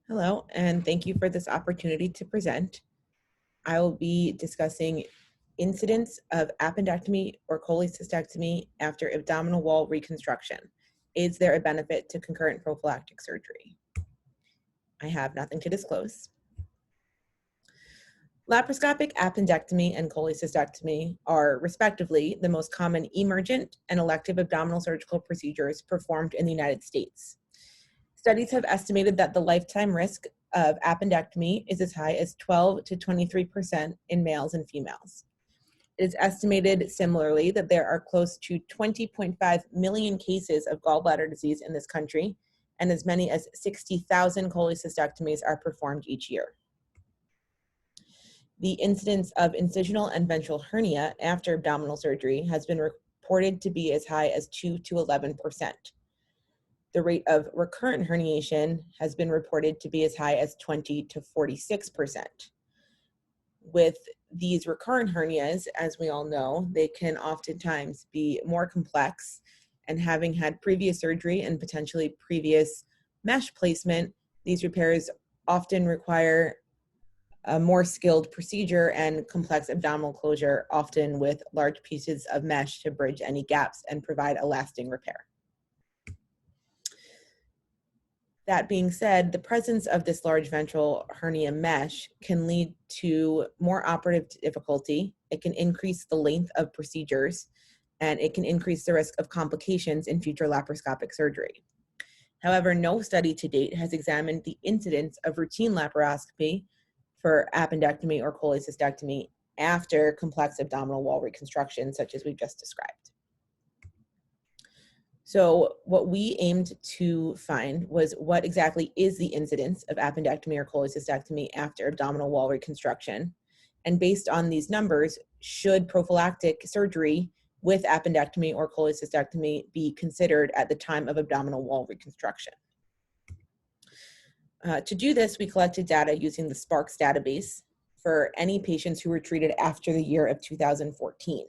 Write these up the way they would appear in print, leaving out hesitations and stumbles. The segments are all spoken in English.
Hello, and thank you for this opportunity to present. I will be discussing incidence of appendectomy or cholecystectomy after abdominal wall reconstruction. Is there a benefit to concurrent prophylactic surgery? I have nothing to disclose. Laparoscopic appendectomy and cholecystectomy are, respectively, the most common emergent and elective abdominal surgical procedures performed in the United States. Studies have estimated that the lifetime risk of appendectomy is as high as 12 to 23% in males and females. It is estimated similarly that there are close to 20.5 million cases of gallbladder disease in this country, and as many as 60,000 cholecystectomies are performed each year. The incidence of incisional and ventral hernia after abdominal surgery has been reported to be as high as 2 to 11%. The rate of recurrent herniation has been reported to be as high as 20 to 46%. With these recurrent hernias, as we all know, they can oftentimes be more complex, and having had previous surgery and potentially previous mesh placement, these repairs often require a more skilled procedure and complex abdominal closure, often with large pieces of mesh to bridge any gaps and provide a lasting repair. That being said, the presence of this large ventral hernia mesh can lead to more operative difficulty. It can increase the length of procedures, and it can increase the risk of complications in future laparoscopic surgery. However, no study to date has examined the incidence of routine laparoscopy for appendectomy or cholecystectomy after complex abdominal wall reconstruction, such as we've just described. So what we aimed to find was what exactly is the incidence of appendectomy or cholecystectomy after abdominal wall reconstruction. And based on these numbers, should prophylactic surgery with appendectomy or cholecystectomy be considered at the time of abdominal wall reconstruction? To do this, we collected data using the SPARCS database for any patients who were treated after the year of 2014.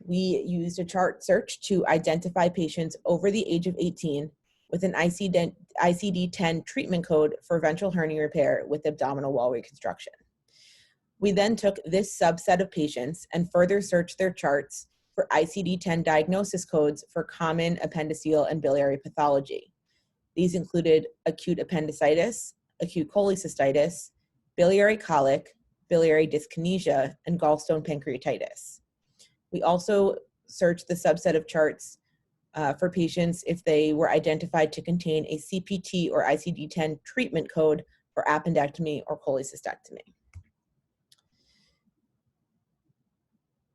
We used a chart search to identify patients over the age of 18 with an ICD-10 treatment code for ventral hernia repair with abdominal wall reconstruction. We then took this subset of patients and further searched their charts for ICD-10 diagnosis codes for common appendiceal and biliary pathology. These included acute appendicitis, acute cholecystitis, biliary colic, biliary dyskinesia, and gallstone pancreatitis. We also searched the subset of charts for patients if they were identified to contain a CPT or ICD-10 treatment code for appendectomy or cholecystectomy.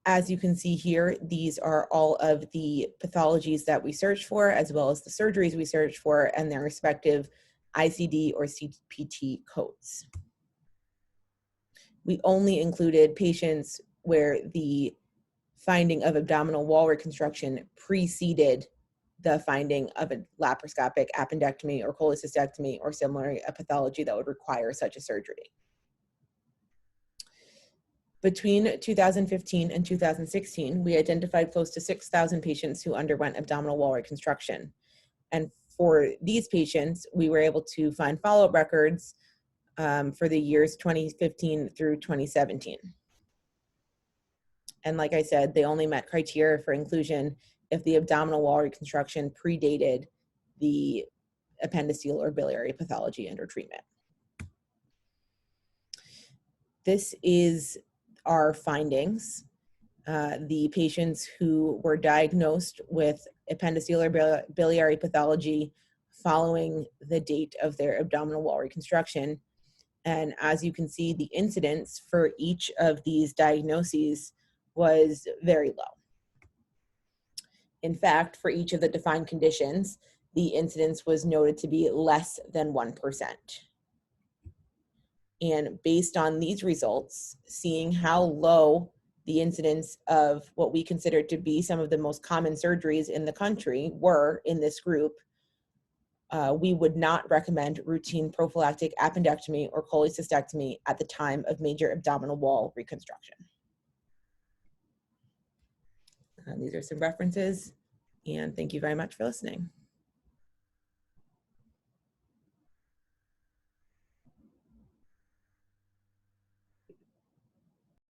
As you can see here, these are all of the pathologies that we searched for, as well as the surgeries we searched for and their respective ICD or CPT codes. We only included patients where the finding of abdominal wall reconstruction preceded the finding of a laparoscopic appendectomy or cholecystectomy or similar a pathology that would require such a surgery. Between 2015 and 2016, we identified close to 6,000 patients who underwent abdominal wall reconstruction. And for these patients, we were able to find follow-up records for the years 2015 through 2017. And like I said, they only met criteria for inclusion if the abdominal wall reconstruction predated the appendiceal or biliary pathology and/or treatment. This is our findings. The patients who were diagnosed with appendiceal or biliary pathology following the date of their abdominal wall reconstruction. And as you can see, the incidence for each of these diagnoses was very low. In fact, for each of the defined conditions, the incidence was noted to be less than 1%. And based on these results, seeing how low the incidence of what we consider to be some of the most common surgeries in the country were in this group, we would not recommend routine prophylactic appendectomy or cholecystectomy at the time of major abdominal wall reconstruction. These are some references, and thank you very much for listening.